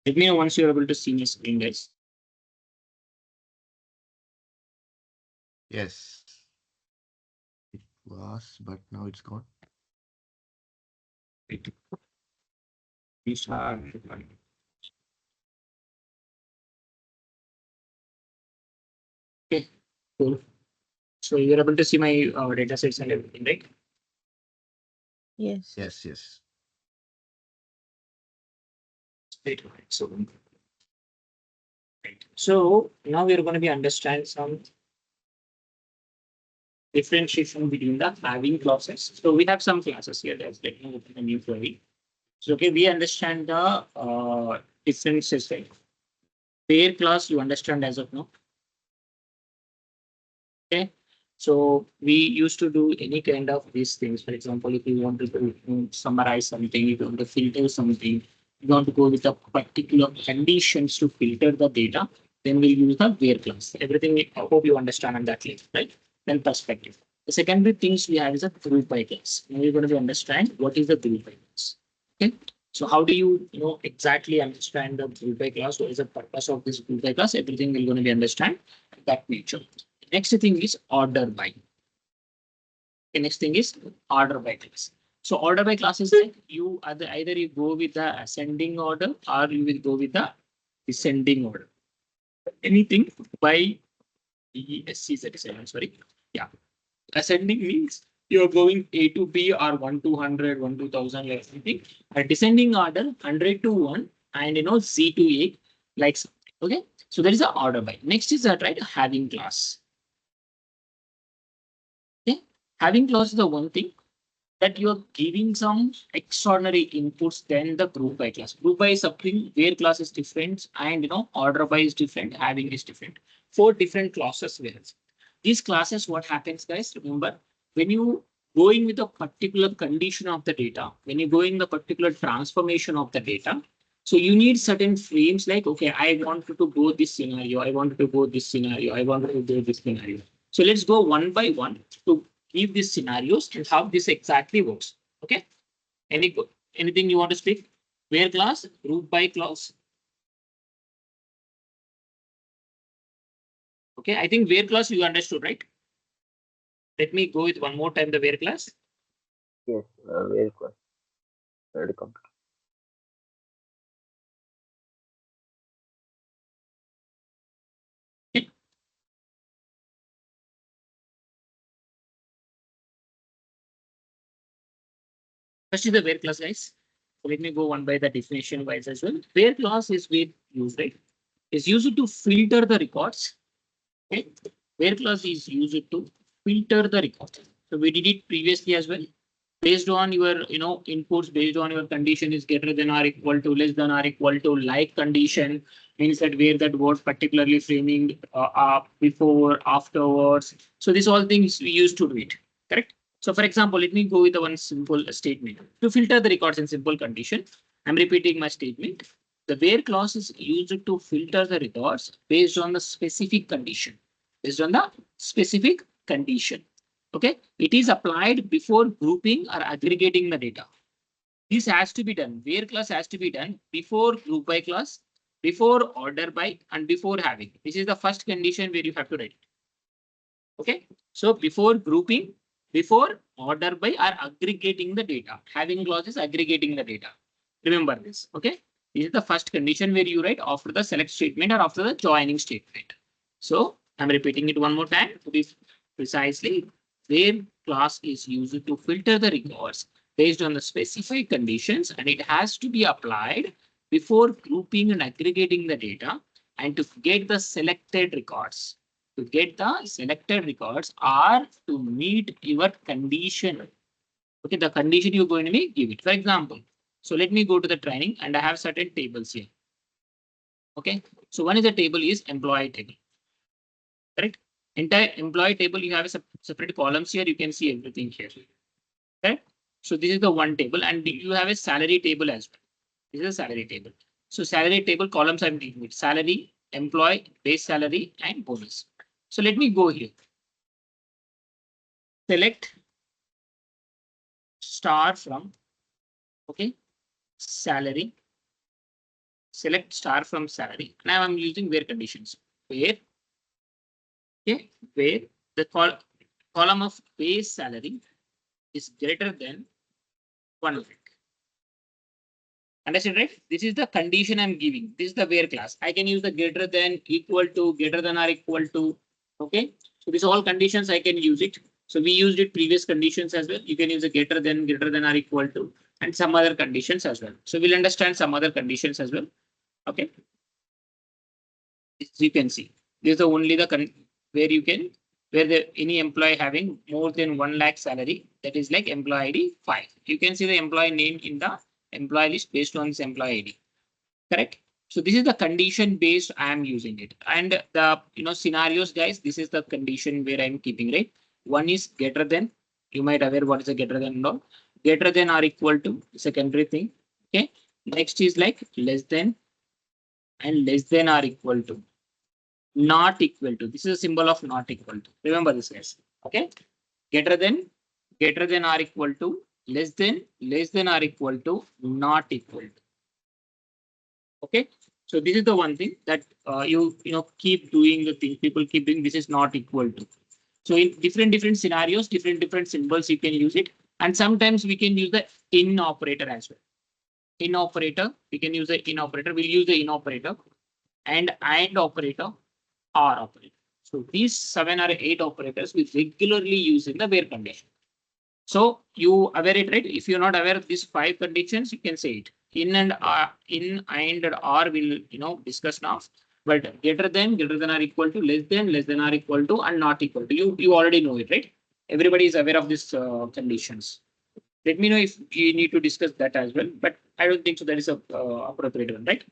Let me know once you're able to see my screen, guys. Yes. It was, but now it's gone. Wait, please start. Okay, cool. So you're able to see my data sets and everything, right? Yes. Yes, yes. Right. So, right. So now we're going to be understand some differentiation between the having clauses. So we have some classes here. Let me open a new query. So okay, we understand the differences, right? Pair class you understand as of now. Okay. So we used to do any kind of these things. For example, if you want to summarize something, if you want to filter something, you want to go with a particular conditions to filter the data, then we'll use the where class. Everything I hope you understand on that level, right? Then perspective. The secondary things we have is a group by class. Now we're going to understand what is the group by class. Okay. So how do you know exactly understand the group by class? What is the purpose of this group by class? Everything we're going to be understand that nature. Next thing is order by. The next thing is order by class. So order by class is like you either you go with the ascending order or you will go with the descending order. Anything by ESC37, sorry. Yeah. Ascending means you're going A to B or 1 to 100, 1 to 1000, like something. A descending order 100 to 1 and Z to A, like something. Okay. So there is an order by. Next is that right having class. Okay. Having clause is the one thing that you're giving some extraordinary inputs than the group by class. Group by is something where class is different and order by is different, having is different. Four different classes we have. These classes, what happens, guys? Remember, when you going with a particular condition of the data, when you go in the particular transformation of the data, so you need certain frames like, okay, I wanted to go this scenario, I wanted to go this scenario, I wanted to go this scenario. So let's go one by one to give these scenarios and how this exactly works. Okay. Anything you want to speak? Where class, group by class. Okay. I think where class you understood, right? Let me go with one more time the where class. Yes. Very good. Very complete. Okay. First is the where class, guys. So let me go one by the definition wise as well. Where class is where used, right? Is used to filter the records. Okay. Where class is used to filter the records. So we did it previously as well. Based on your inputs, based on your condition is greater than or equal to, less than or equal to, like condition means that where that word particularly framing up, before, afterwards. So these all things we used to do it, correct? So for example, let me go with the one simple statement to filter the records in simple condition. I'm repeating my statement. The where clause is used to filter the records based on the specific condition, based on the specific condition. Okay, it is applied before grouping or aggregating the data. This has to be done. Where class has to be done before group by class, before order by, and before having. This is the first condition where you have to write it. Okay, so before grouping, before order by, or aggregating the data. Having clause is aggregating the data. Remember this. Okay, this is the first condition where you write after the select statement or after the joining statement. So I'm repeating it one more time to be precisely. Where class is used to filter the records based on the specified conditions, and it has to be applied before grouping and aggregating the data and to get the selected records. To get the selected records are to meet your condition. Okay, the condition you're going to be give it. For example, so let me go to the training and I have certain tables here. Okay, so one is the table is employee table. Correct. Entire employee table, you have a separate columns here. You can see everything here. Okay. So this is the one table, and you have a salary table as well. This is a salary table. So salary table columns I'm dealing with salary, employee, base salary, and bonus. So let me go here. Select star from, okay, salary, select star from salary. Now I'm using where conditions. Where, okay, where the column of base salary is greater than 1 lakh. Understand, right? This is the condition I'm giving. This is the where class. I can use the greater than, equal to, greater than or equal to. Okay. So these all conditions I can use it. So we used it previous conditions as well. You can use a greater than or equal to, and some other conditions as well. So we'll understand some other conditions as well. Okay. As you can see, this is the only the where you can, where the any employee having more than 1 lakh salary, that is like employee ID 5. You can see the employee name in the employee list based on this employee ID. Correct. So this is the condition based I am using it. And the scenarios, guys, this is the condition where I'm keeping, right? One is greater than, you might aware what is a greater than no, greater than or equal to, secondary thing. Okay. Next is like less than and less than or equal to. Not equal to. This is a symbol of not equal to. Remember this, guys. Okay. Greater than or equal to, less than or equal to, not equal to. Okay. So this is the one thing that you keep doing the thing. People keep doing, this is not equal to. So in different scenarios, different symbols you can use it. And sometimes we can use the in operator as well. In operator, we can use the in operator. We'll use the in operator and operator, or operator. So these 7 or 8 operators we regularly use in the where condition. So you aware it, right? If you're not aware of these 5 conditions, you can say it. In and or will discuss now. But greater than or equal to, less than or equal to, and not equal to. You already know it, right? Everybody is aware of these conditions. Let me know if you need to discuss that as well. But I don't think so. That is a appropriate one, right?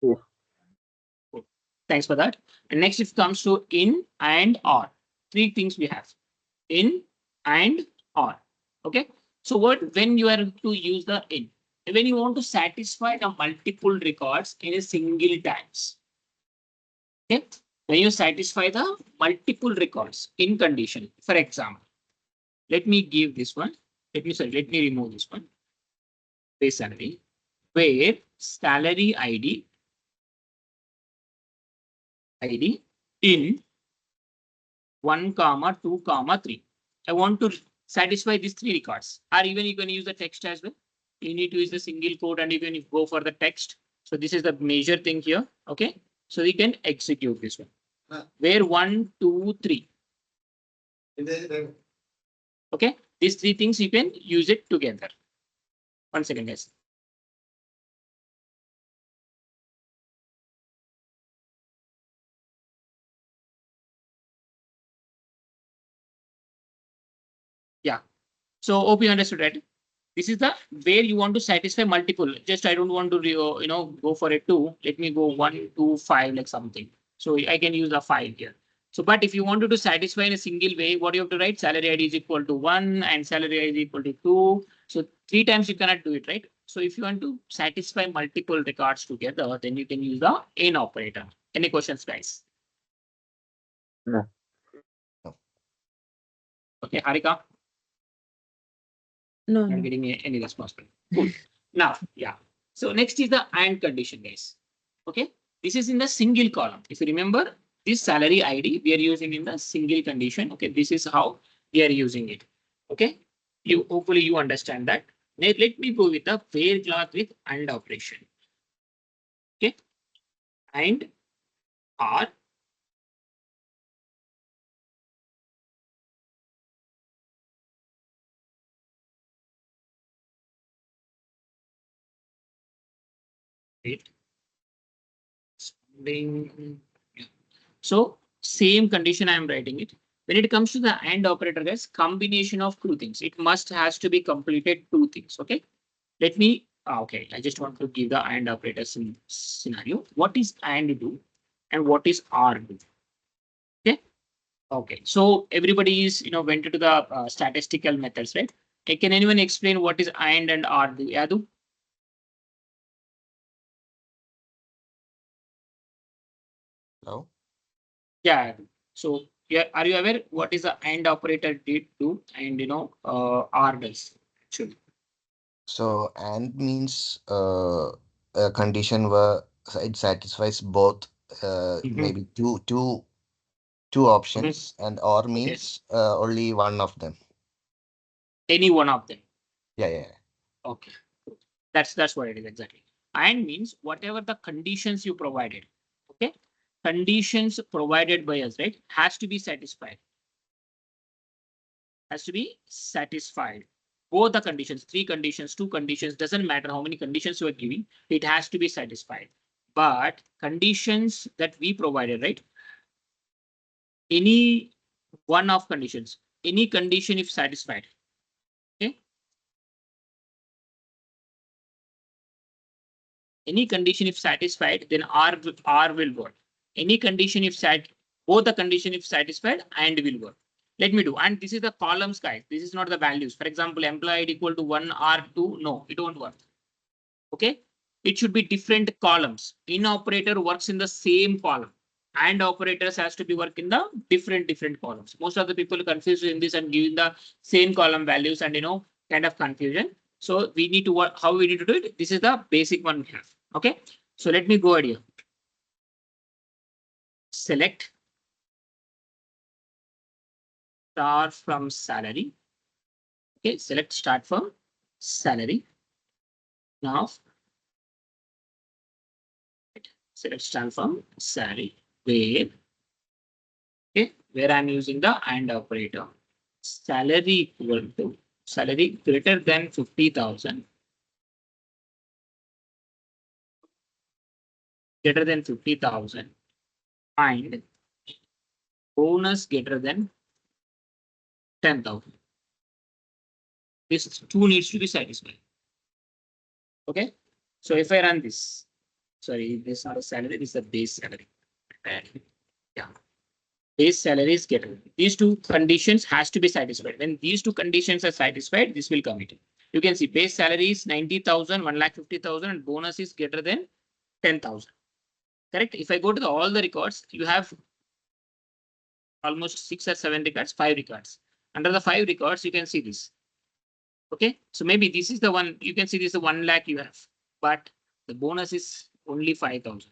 Yes. Thanks for that. And next, it comes to in and or. 3 things we have: in and or. Okay. So when you are to use the in, when you want to satisfy the multiple records in a single times. Okay. When you satisfy the multiple records in condition, for example, let me give this one. Let me remove this one. Base salary, where salary ID in 1, 2, 3. I want to satisfy these 3 records. Or even you can use the text as well. You need to use the single quote, and even if you go for the text. So this is the major thing here. Okay. So we can execute this one. Where 1, 2, 3. Okay. These 3 things you can use it together. 1 second, guys. Yeah. So hope you understood, right? This is the where you want to satisfy multiple. Just I don't want to go for a 2. Let me go 1, 2, 5 like something. So I can use a 5 here. So but if you wanted to satisfy in a single way, what you have to write? Salary ID is equal to 1 and salary ID is equal to 2. So 3 times you cannot do it, right? So if you want to satisfy multiple records together, then you can use the in operator. Any questions, guys? No. Okay, Harika. No, Not no. getting any response. Cool. Now, yeah. So next is the and condition, guys. Okay. This is in the single column. If you remember, this salary ID we are using in the single condition. Okay. This is how we are using it. Okay. Hopefully you understand that. Now, let me go with the where clause with and operation. Okay. And or. Wait. So same condition I am writing it. When it comes to the AND operator, guys, combination of 2 things. It has to be completed 2 things. Okay. Let me, okay. I just want to give the AND operator scenario. What is AND do and what is OR do? Okay. Okay. So everybody is, went into the statistical methods, right? Okay, can anyone explain what is AND and OR do? Yadu? Hello? Yeah. So yeah, are you aware what is the AND operator did do and OR does actually? So and means condition where it satisfies both, maybe two options, and or Okay. means only one of them. Any one of them. Yeah, yeah. Okay. That's what it is exactly. And means whatever the conditions you provided. Okay. Conditions provided by us, right, has to be satisfied. Has to be satisfied. Both the conditions, 3 conditions, 2 conditions, doesn't matter how many conditions you are giving, it has to be satisfied. But conditions that we provided, right? Any one of conditions, any condition if satisfied. Okay. Any condition if satisfied, then R will work. Any condition if both the condition if satisfied and will work. Let me do. And this is the columns, guys. This is not the values. For example, employee equal to 1 R2. No, it won't work. Okay. It should be different columns. In operator works in the same column. And operators has to be work in the different columns. Most of the people are confused in this and giving the same column values and kind of confusion. So we need to work how we need to do it. This is the basic one we have. Okay. So let me go ahead here. Select start from salary. Okay. Select start from salary. Now select start from salary where I'm using the AND operator. Salary equal to salary greater than 50,000. Greater than 50,000 and bonus greater than 10,000. This two needs to be satisfied. Okay. So if I run this, sorry, this is not a salary, this is a base salary. Yeah. Base salary is greater. These two conditions has to be satisfied. When these two conditions are satisfied, this will come in. You can see base salary is 90,000, 1,50,000 and bonus is greater than 10,000. Correct. If I go to all the records, you have almost 6 or 7 records, 5 records. Under the 5 records, you can see this. Okay. So maybe this is the one, you can see this is the 1 lakh you have, but the bonus is only 5,000.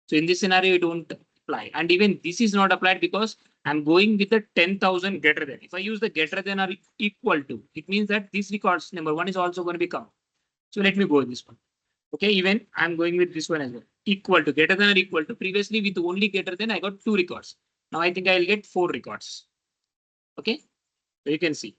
So in this scenario, you don't apply. And even this is not applied because I'm going with the 10,000 greater than. If I use the greater than or equal to, it means that this records number 1 is also going to become. So let me go with this one. Okay, even I'm going with this one as well. Equal to, greater than or equal to. Previously with only greater than, I got 2 records. Now I think I'll get 4 records. Okay, so you can see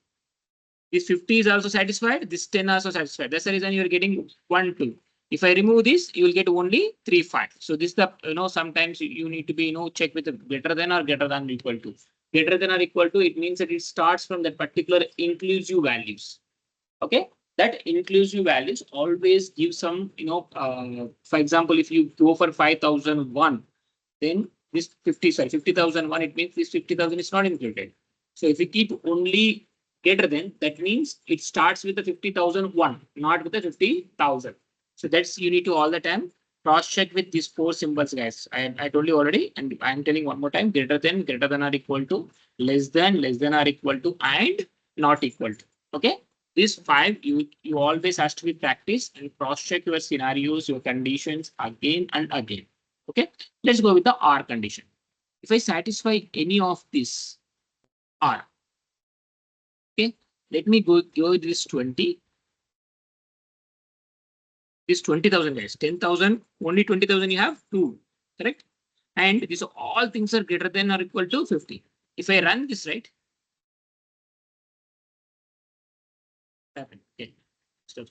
this 50 is also satisfied. This 10 also satisfied. That's the reason you're getting 1, 2. If I remove this, you will get only 3, 5. So this the sometimes you need to be check with the greater than or greater than or equal to. Greater than or equal to, it means that it starts from that particular inclusive values. Okay. That inclusive values always give some, for example, if you go for 5,001, then this 50,001, it means this 50,000 is not included. So if we keep only greater than, that means it starts with the 50,001, not with the 50,000. So that's you need to all the time cross check with these 4 symbols, guys. I told you already, and I'm telling one more time: greater than or equal to, less than or equal to, and not equal to. Okay. These 5 you always has to be practiced and cross check your scenarios, your conditions again and again. Okay. Let's go with the R condition. If I satisfy any of this R, okay, let me go with this 20. This 20,000, guys, 10,000, only 20,000 you have 2, correct? And these all things are greater than or equal to 50. If I run this, right? Happen. Okay. Stop.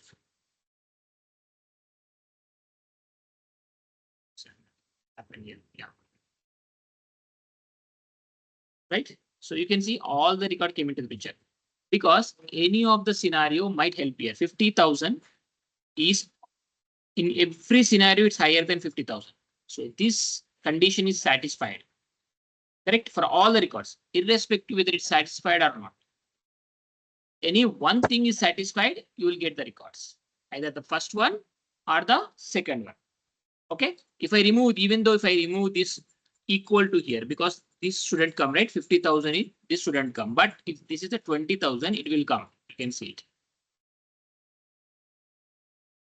Happen here. Yeah. Right. So you can see all the record came into the picture because any of the scenario might help here. 50,000 is in every scenario, it's higher than 50,000. So this condition is satisfied. Correct, for all the records, irrespective whether it's satisfied or not. Any one thing is satisfied, you will get the records, either the first one or the second one. Okay. If I remove, even though if I remove this equal to here, because this shouldn't come, right? 50,000, this shouldn't come. But if this is a 20,000, it will come. You can see it.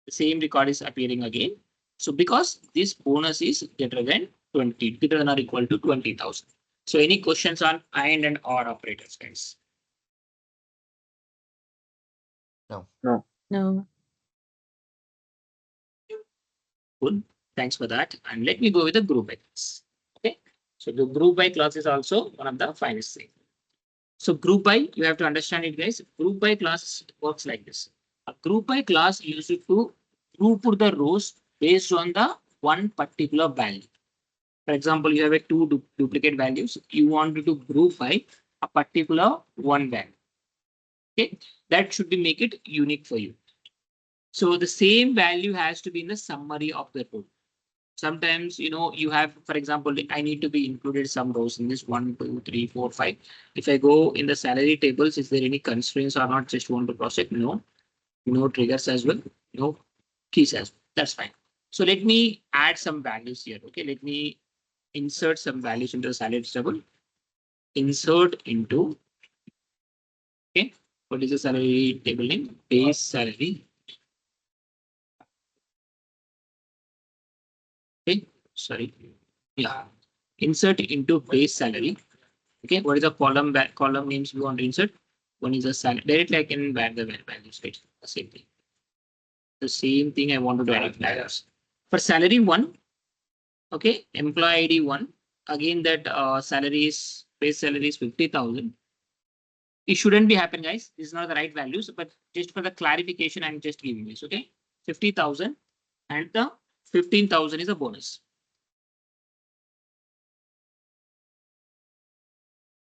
The same record is appearing again. So because this bonus is greater than 20, greater than or equal to 20,000. So any questions on and or operators, guys? No. No. No. Good. Thanks for that. And let me go with the group by class. Okay. So the group by class is also one of the finest things. So group by, you have to understand it, guys. Group by class works like this. A group by class used to group the rows based on the one particular value. For example, you have a two duplicate values. You want to group by a particular one value. Okay, that should be make it unique for you. So the same value has to be in the summary of the row. Sometimes, you have, for example, I need to be included some rows in this 1, 2, 3, 4, 5. If I go in the salary tables, is there any constraints or not? Just want to cross check? No, no triggers as well, no keys as well. That's fine. So let me add some values here. Okay, let me insert some values into the salary table. Insert into, okay, what is the salary table name? Base salary. Okay, sorry. Yeah, insert into base salary. Okay, what is the column names we want to insert? One is a salary. Directly I can add the values, right? The same thing. The same thing I want to do add values. For salary one, okay, employee ID one. Again, that salary is base salary is 50,000. It shouldn't be happen, guys. This is not the right values, but just for the clarification, I'm just giving this. Okay, 50,000 and the 15,000 is a bonus.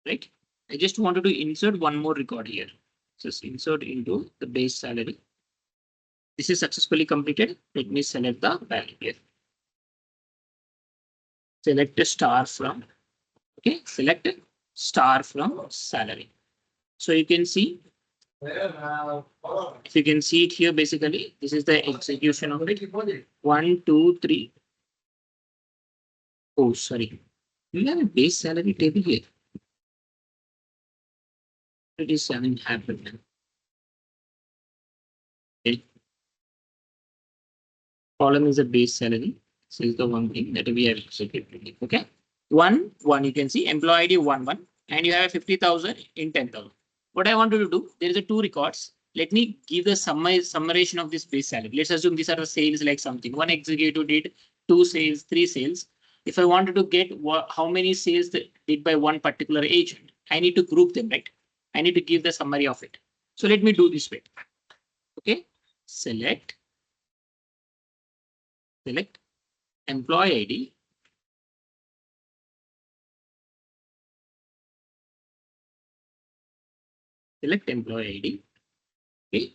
Right? I just wanted to insert one more record here. Just insert into the base salary. This is successfully completed. Let me select the value here. Select a star from, okay, select a star from salary. So you can see, if you can see it here, basically, this is the execution of it. 1, 2, 3. Oh, sorry. We have a base salary table here. It is 7 happened. Okay. Column is a base salary. This is the one thing that we have executed. Okay. 1, 1, you can see employee ID 1, 1, and you have 50,000 in 10,000. What I wanted to do, there is a 2 records. Let me give the summation of this base salary. Let's assume these are the sales like something. One executive did 2 sales, 3 sales. If I wanted to get how many sales that did by one particular agent, I need to group them, right? I need to give the summary of it. So let me do this way. Okay, select employee ID. Select employee ID. Okay.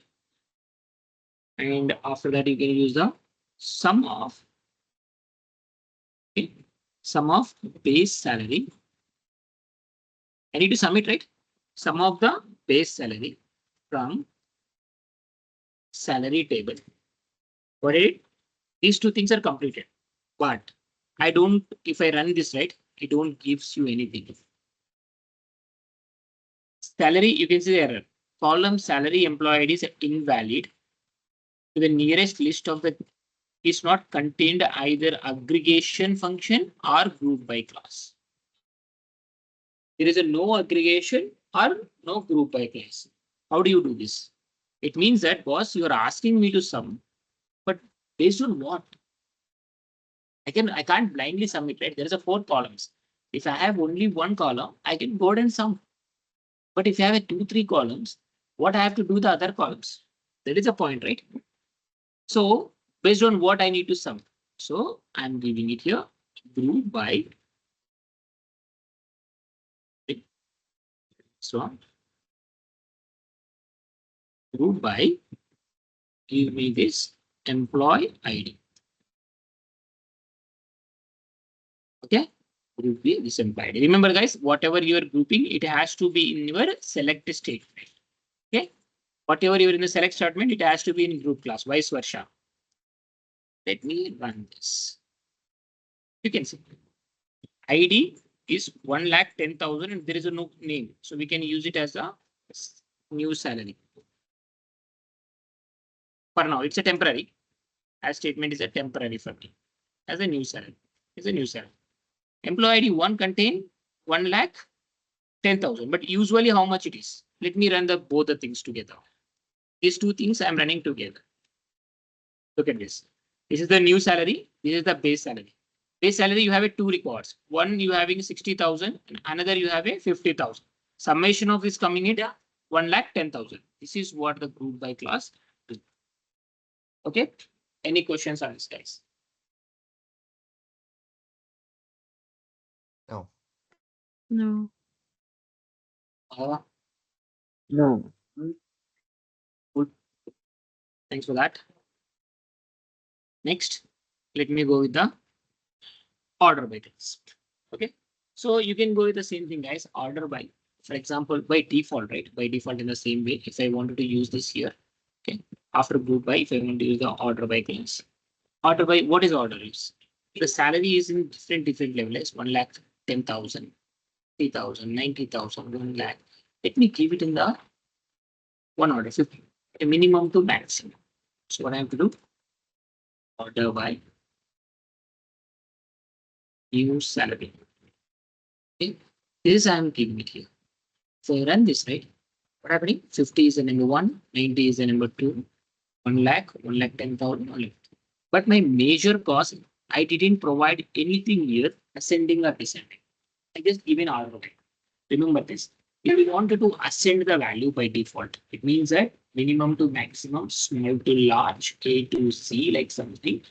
And after that, you can use the sum of, okay, sum of base salary. I need to sum it, right? Sum of the base salary from salary table. Got it? These two things are completed. But I don't, if I run this, right, it don't gives you anything. Salary, you can see the error. Column salary employee ID is invalid. To the nearest list of the is not contained either aggregation function or group by class. There is a no aggregation or no group by class. How do you do this? It means that, boss, you are asking me to sum, but based on what? I can't blindly sum it, right? There is a 4 columns. If I have only one column, I can go ahead and sum. But if you have a 2, 3 columns, what I have to do the other columns? That is a point, right? So based on what I need to sum. So I'm giving it here group by. So group by, give me this employee ID. Okay, group B, this employee ID. Remember, guys, whatever you are grouping, it has to be in your select statement. Okay, whatever you are in the select statement, it has to be in group class, vice versa. Let me run this. You can see ID is 1,10,000 and there is a no name. So we can use it as a new salary. For now, it's a temporary. as statement is a temporary for me. As a new salary. Is a new salary. Employee ID 1 contain 1,10,000. But usually how much it is? Let me run the both the things together. These two things I'm running together. Look at this. This is the new salary. This is the base salary. Base salary, you have a two records. One you having 60,000 and another you have a 50,000. Summation of is coming in 1,10,000. This is what the group by class do. Okay. Any questions on this, guys? No. No. Uh, No. good. Thanks for that. Next, let me go with the order by class. Okay. So you can go with the same thing, guys. Order by, for example, by default, right? By default in the same way, if I wanted to use this here, okay. After group by, if I want to use the order by class. Order by, what is order is? The salary is in different levels. 1,10,000, 3,000, 90,000, 1 lakh. Let me keep it in the one order, 50, a minimum to maximum. So what I have to do? Order by new salary. Okay, this I am keeping it here. So I run this, right? What happening? 50 is the number 1, 90 is the number 2, 1 lakh, 1,10,000, 1 lakh. But my major cost, I didn't provide anything here, ascending or descending. I just give an order. Remember this. If we wanted to ascend the value by default, it means that minimum to maximum, small to large, A to C, like something,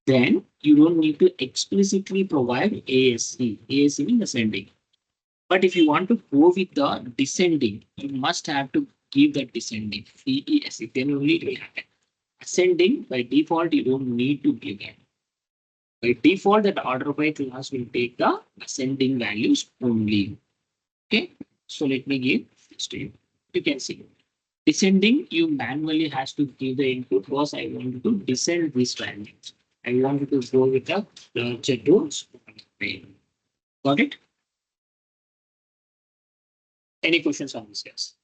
then you don't need to explicitly provide ASC. ASC means ascending. But if you want to go with the descending, you must have to give the descending. DESC, then only it will happen. Ascending, by default, you don't need to give it. By default, that order by class will take the ascending values only. Okay, so let me give this to you. You can see descending, you manually has to give the input because I wanted to descend these values. I wanted to go with the larger to small. Got it? Any questions on this, guys?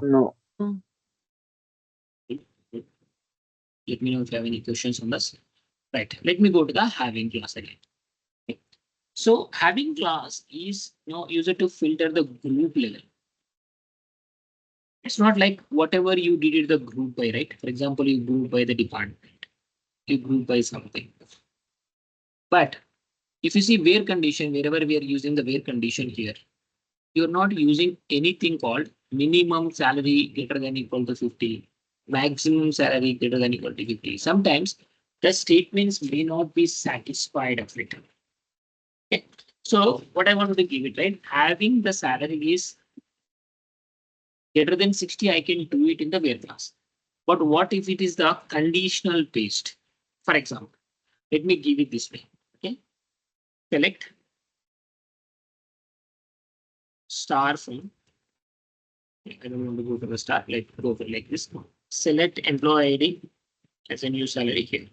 No. Let me know if you have any questions on this. Right, let me go to the having class again. Okay. So having class is used to filter the group level. It's not like whatever you did it the group by, right? For example, you group by the department, you group by something. But if you see where condition, wherever we are using the where condition here, you're not using anything called minimum salary greater than equal to 50, maximum salary greater than equal to 50. Sometimes the statements may not be satisfied of it. Okay. So what I wanted to give it, right? Having the salary is greater than 60, I can do it in the where class. But what if it is the conditional based? For example, let me give it this way. Okay. Select star from. I don't want to go to the star. Let's go for like this. Select employee ID as a new salary here.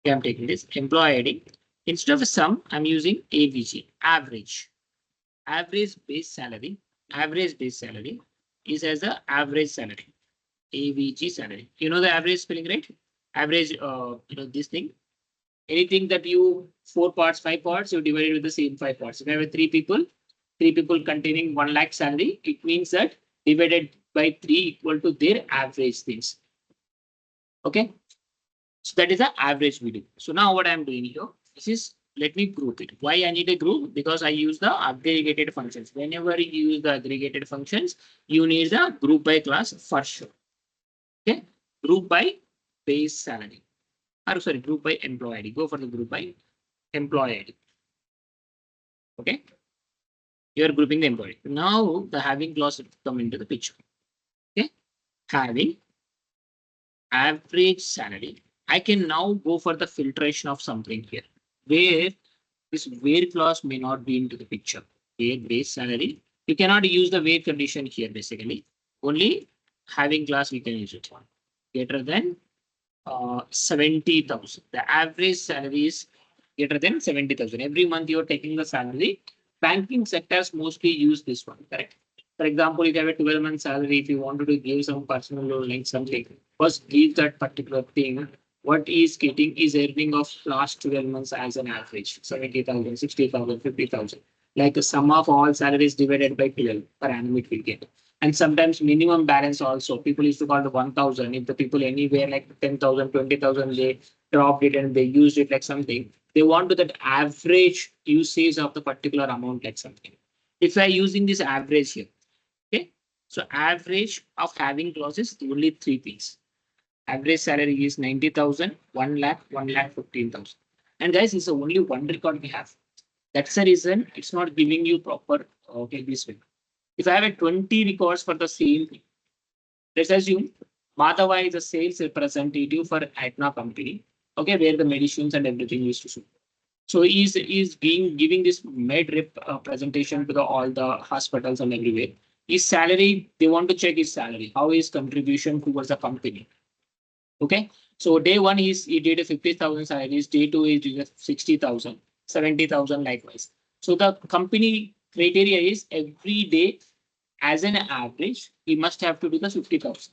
Okay, I'm taking this employee ID. Instead of a sum, I'm using AVG, average. Average base salary. Average base salary is as the average salary. AVG salary. You know the average spelling, right? Average, this thing. Anything that you 4 parts, 5 parts, you divide it with the same 5 parts. If I have 3 people containing 1 lakh salary, it means that divided by 3 equal to their average things. Okay. So that is the average we do. So now what I'm doing here, this is, let me group it. Why I need a group? Because I use the aggregated functions. Whenever you use the aggregated functions, you need the group by class for sure. Okay. Group by base salary. Or sorry, group by employee ID. Go for the group by employee ID. Okay. You are grouping the employee. Now the having clause will come into the picture. Okay. Having average salary. I can now go for the filtration of something here where this where clause may not be into the picture. Where base salary. You cannot use the where condition here basically. Only having class we can use it. Greater than 70,000. The average salary is greater than 70,000. Every month you're taking the salary. Banking sectors mostly use this one, correct? For example, if you have a 12-month salary, if you wanted to give some personal loan like something, first give that particular thing. What is getting is earning of last 12 months as an average, 70,000, 60,000, 50,000. Like the sum of all salaries divided by 12 per annum it will get. And sometimes minimum balance also. People used to call it 1,000. If the people anywhere like 10,000, 20,000, they dropped it and they used it like something. They want to that average usage of the particular amount like something. If I using this average here, okay. So average of having clauses only three things. Average salary is 90,000, 1 lakh, 1 lakh 15,000. And guys, it's the only one record we have. That's the reason it's not giving you proper, okay, this way. If I have a 20 records for the same thing, let's assume Madhava is a sales representative for Aetna company, okay, where the medicines and everything used to show. So he's being giving this med rep presentation to the all the hospitals and everywhere. His salary, they want to check his salary, how his contribution towards the company. Okay. So day one he did a 50,000 salaries, day two is did a 60,000, 70,000 likewise. So the company criteria is every day as an average, he must have to do the 50,000.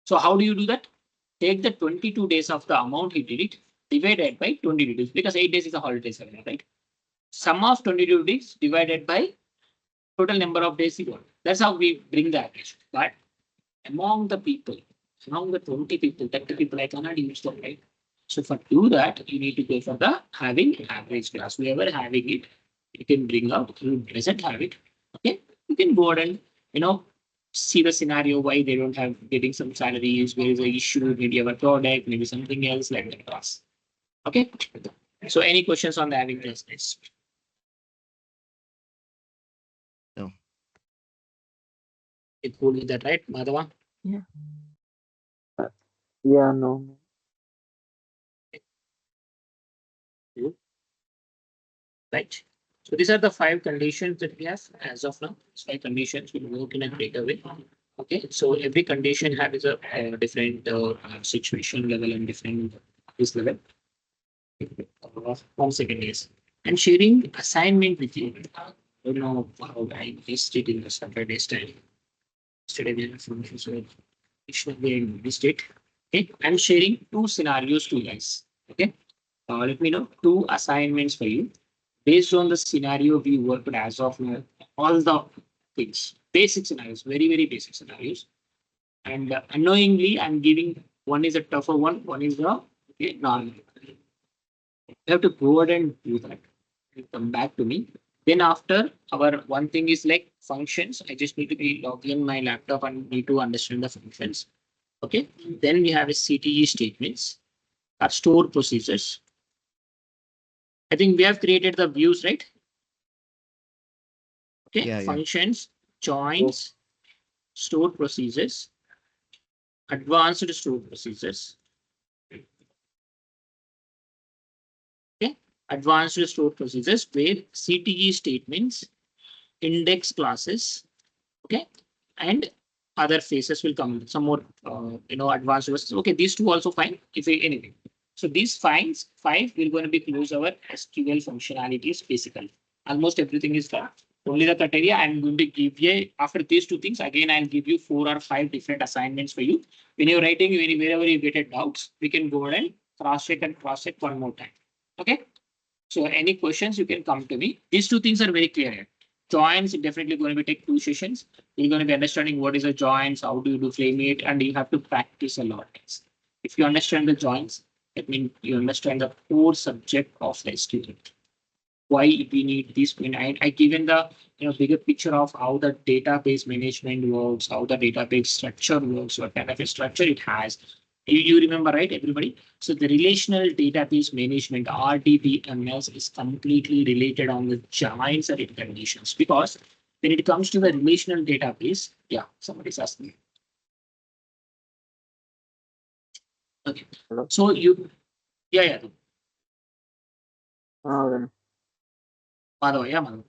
So how do you do that? Take the 22 days of the amount he did it, divided by 22 days, because 8 days is a holiday salary, right? Sum of 22 days divided by total number of days he worked. That's how we bring the average. But among the people, among the 20 people, 30 people, I cannot use them, right? So for do that, you need to go for the having average class. Whoever having it, you can bring out. Who doesn't have it, okay? You can go ahead and see the scenario why they don't have getting some salaries, where is the issue, maybe our product, maybe something else like that class. Okay. So any questions on the having class, guys? No. It would be that, right, Madhava? Yeah. Yeah, no. Right. So these are the 5 conditions that we have as of now. These 5 conditions will work in a greater way. Okay. So every condition has a different situation level and different this level. 1 second, yes. And sharing assignment with you. I don't know how I missed it in the Saturday's time. Yesterday we had some issues with I missed it. Okay. I'm sharing 2 scenarios to you guys. Okay. Let me know 2 assignments for you based on the scenario we worked as of now, all the things, basic scenarios, very, very basic scenarios. And unknowingly, I'm giving one is a tougher one is the normal. You have to go ahead and do that. You come back to me. Then after our one thing is like functions. I just need to be logged in my laptop and need to understand the functions. Okay. Then we have a CTE statements, our store procedures. I think we have created the views, right? Okay, Yeah. functions, joins, stored procedures, advanced stored procedures. Okay, advanced stored procedures where CTE statements, index classes, okay, and other phases will come. Some more, advanced procedures. Okay, these two also fine. If anything. So these five we're going to be close our SQL functionalities basically. Almost everything is done. Only the criteria I'm going to give you after these 2 things. Again, I'll give you 4 or 5 different assignments for you. When you're writing, wherever you get a doubts, we can go ahead and cross check one more time. Okay. So any questions, you can come to me. These 2 things are very clear here. Joins definitely going to be take 2 sessions. You're going to be understanding what is a joins, how do you do flame it, and you have to practice a lot. If you understand the joins, that means you understand the core subject of the student. Why we need this? I given the bigger picture of how the database management works, how the database structure works, what kind of a structure it has. You remember, right, everybody? So the relational database management RDBMS is completely related on the joins and conditions because when it comes to the relational database, yeah, somebody's asking. Okay, Hello? so yeah. Then, Madhav, yeah, Madhav.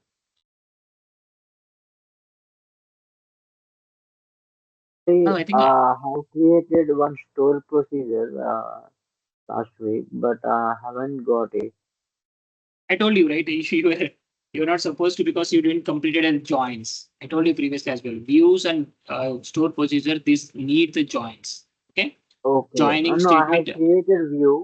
see, No, I think I created one store procedure last week, but I haven't got it. I told you, right? You were You're not supposed to because you didn't complete it in joins. I told you previously as well. Views and stored procedure, this need the joins. Okay. Okay. Joining No, I have statement. created view.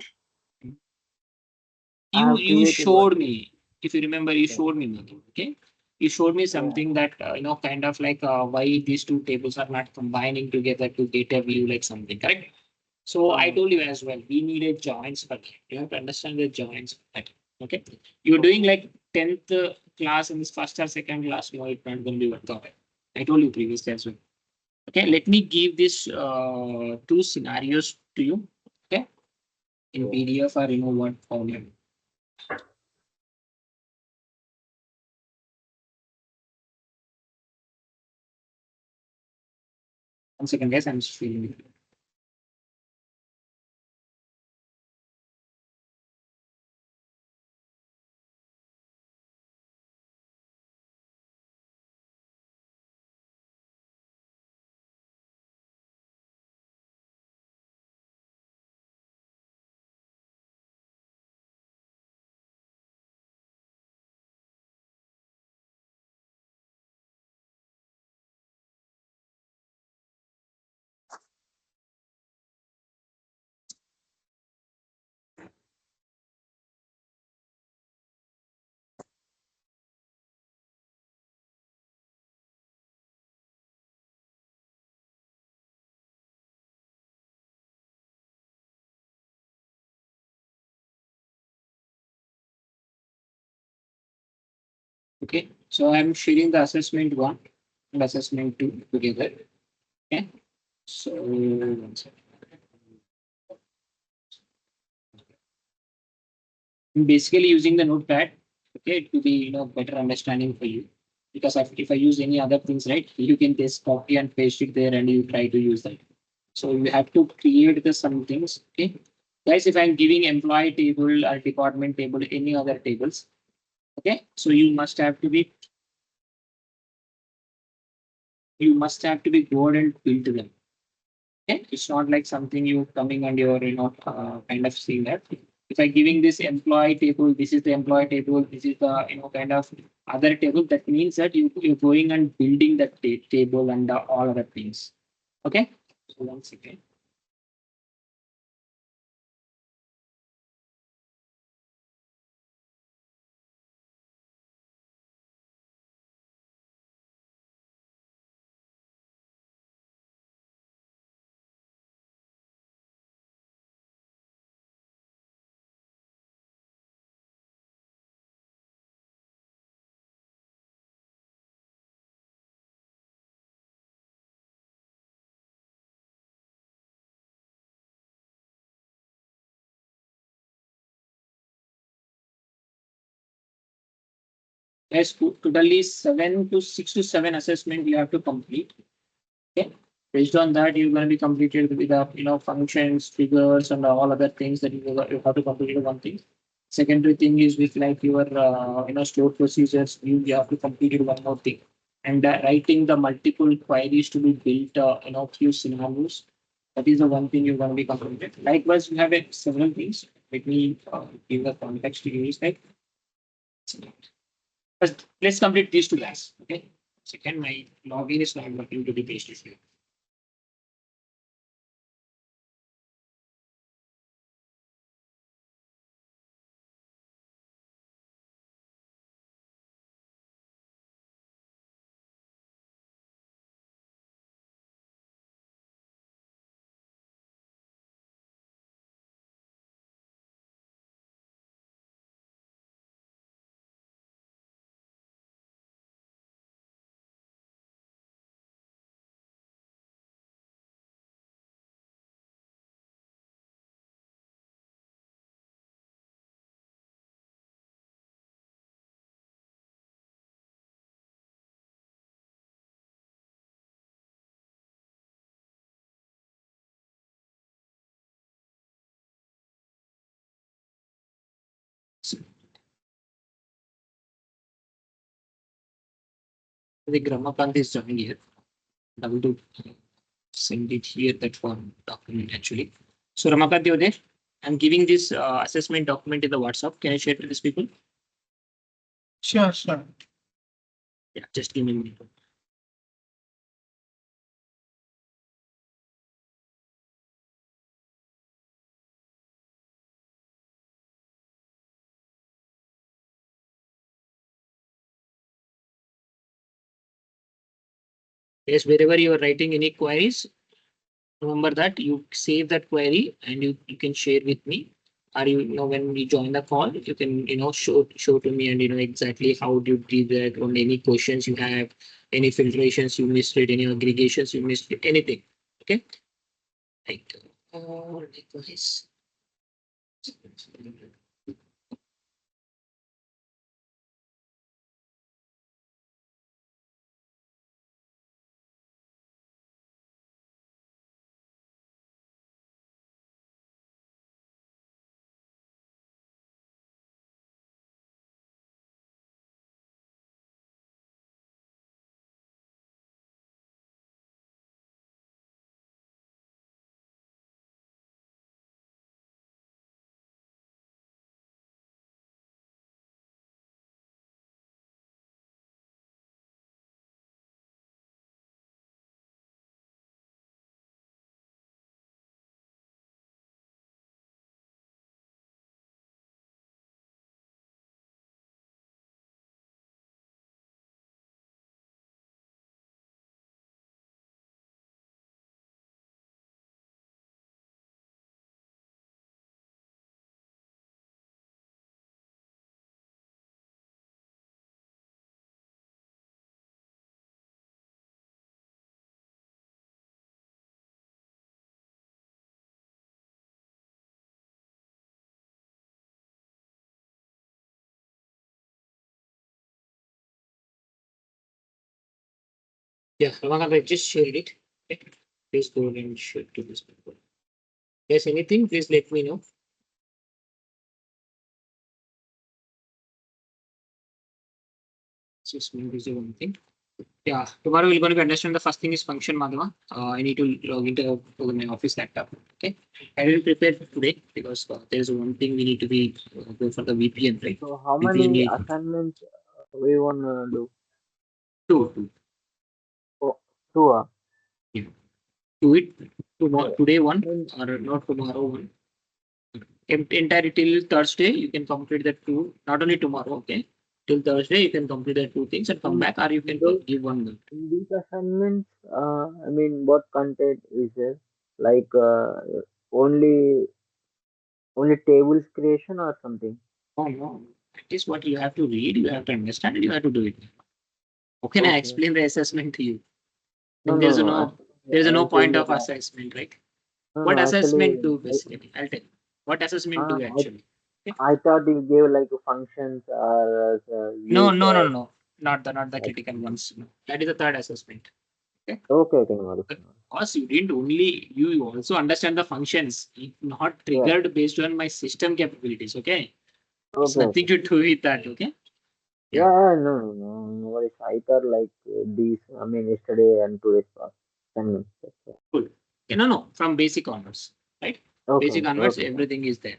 I You have created one. showed me. If you remember, you Yeah. showed me nothing. Okay. You showed me Yeah. something that kind of like why these two tables are not combining together to get a view like something. Correct. So I Hmm. told you as well, we need a joins bucket. You have to understand the joins bucket. Okay. You're doing Okay. like 10th class in this first or second class, no, it's not going to be worked out. I told you previously as well. Okay. Let me give this two scenarios to you. Okay. In Yeah. PDF or what format. One second, guys. I'm just feeling it. Okay. So I'm sharing the assessment one and assessment two together. Okay. So one second. I'm basically using the notepad, okay, to be better understanding for you. Because if I use any other things, right, you can just copy and paste it there and you try to use that. So you have to create the some things. Okay. Guys, if I'm giving employee table or department table, any other tables, okay, so you must have to be good and build them. Okay? It's not like something you coming and you're kind of seeing that. If I giving this employee table, this is the employee table, this is the kind of other table. That means that you're going and building that table and all other things. Okay. So once again. Yes, totally 6 to 7 assessment you have to complete. Okay. Based on that, you're going to be completed with the functions, figures, and all other things that you have to complete one thing. Secondary thing is with like your stored procedures, you have to complete it one more thing. And writing the multiple queries to be built, few scenarios. That is the one thing you're going to be completed. Likewise, you have several things. Let me give the context to you. Is like first, let's complete these two guys. Okay. Second, my login is not working to be pasted here. The Gramakant is joining here. I will do send it here that one document actually. So Ramakant, you're there. I'm giving this assessment document in the WhatsApp. Can I share it with these people? Sure, sure. Yeah, just give me a minute. Yes, wherever you are writing any queries, remember that you save that query and you can share with me. Or when we join the call, you can show to me and exactly how do you do that on any questions you have, any filtrations you missed it, any aggregations you missed it, anything. Okay. Like likewise. Yeah, Ramakant, I just shared it. Okay. Please go ahead and share to this people. Yes, anything, please let me know. Just maybe the one thing. Yeah, tomorrow we're going to understand the first thing is function, Madhava. I need to log into my office laptop. Okay. I will prepare for today because there's one thing we need to be go for the VPN, right? So how VPN many need assignments we wanna do? two. Oh, two. Yeah. Do it tomorrow, So, today one means or not tomorrow one. Entire till Thursday, you can complete the two, not only tomorrow, okay? Till Thursday, you can complete the two things and come in, back, or you in can those give one. in these assignments, I mean, what content is there? Like only only tables creation or something? Oh no, that is what you have to read, you have to understand, and you have to do it. How can I Okay. explain the assessment to you? No, Then no, there's no. no Actually, there's no I'll tell point you. of assessment, right? No, What no. Actually, assessment do basically? I'll tell you. What assessment do I actually? Okay. I thought you gave like functions or No, use no, no, no, no. Not the like, critical ones. No. That is the third assessment. Okay. okay, okay, no worries, no worries. Because you didn't only you also understand the functions, it not Yeah. triggered based on my system capabilities. Okay. It's Okay, nothing okay. to do with that. Okay. Yeah, Yeah. yeah, no, no, no, no worries. I thought like these. I mean, yesterday and today's class. 10 minutes. That's it. Good. Okay, no. From basic onwards, right? Okay, Basic okay, onwards, okay, fine. everything is there.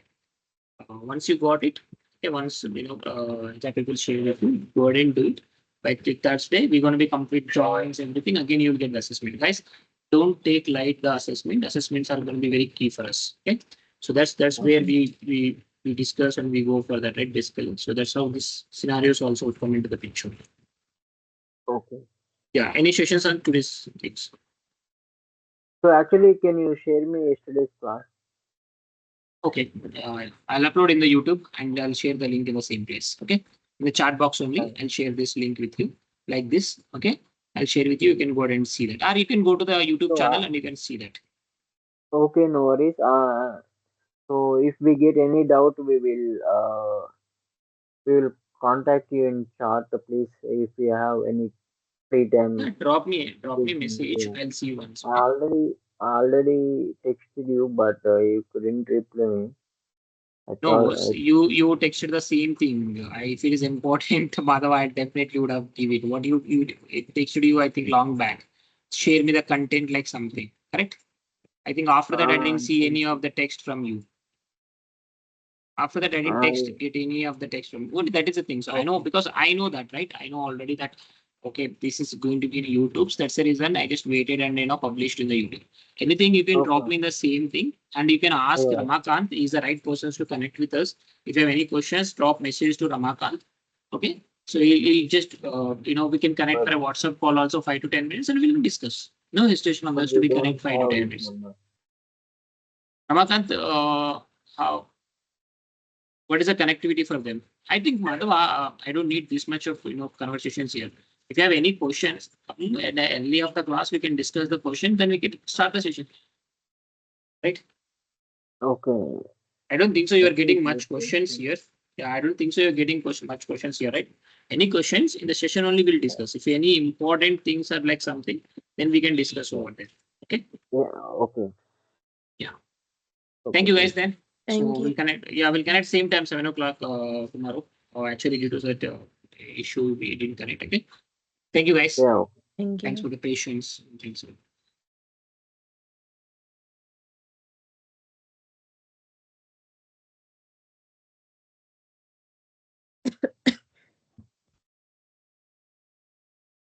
Once you got it, okay, once that people share with you, go ahead and do it. By Thursday, we're going to be complete drawings, everything. Again, you'll get the assessment. Guys, don't take light the assessment. Assessments are going to be very key for us. Okay. So that's where Okay, we discuss and we go for that, right? Basically. So that's how this scenarios also come into the picture. okay. Yeah. Any sessions on today's things? So actually, can you share me yesterday's class? Okay. I'll upload in the YouTube and I'll share the link in the same place. Okay. In the chat box only, Fine. I'll share this link with you like this. Okay. I'll share with you. You can go ahead and see that. Or you can go to the YouTube So, channel and you can see that. okay, no worries. So if we get any doubt, we will contact you in chat, please. If you have any free time, Drop me please a send it message. to me. I'll see you once. I Okay. already texted you, but you couldn't reply me. I No thought, worries. You texted the same thing. If it is important, Madhav, I definitely would have give it. What you it texted you, I think long back. Share me the content like something. Correct? I think after that I didn't see uh, any of the text from you. After that, I didn't text, I get any of the text from. Only that is the thing. So I know, okay. because I know that, right? I know already that, okay, this is going to be in YouTube. So that's the reason I just waited and, published in the YouTube. Anything you can drop Okay. me in the same thing, and you can ask Yeah. Ramakant. He's the right person to connect with us. If you have any questions, drop message to Ramakant. Okay. So he'll just, we can connect But for a WhatsApp call also 5 to 10 minutes, and we'll discuss. No hesitation on but this to we be don't connect 5 to 10 have his minutes. number. Ramakant, how, what is the connectivity for them? I think, Madhav, I don't need this much of, conversations here. If you have any questions, at the early of the class, we can discuss the question, then we can start the session, right? Okay. I don't think so. You are At least getting let much me questions think. here. Yeah, I don't think so. You're getting much questions here, right? Any questions in the session only we'll discuss. If any important things are like something, then we can discuss Yeah. over there. Okay. Yeah. Okay. Yeah. Thank Okay. you guys Thank you. then. So Thank you. we'll connect. Yeah, we'll connect same time, 7 o'clock tomorrow. Actually, due to that issue, we didn't connect. Okay. Thank you guys. Yeah. Okay. Thank Thanks you. for the patience. Thanks.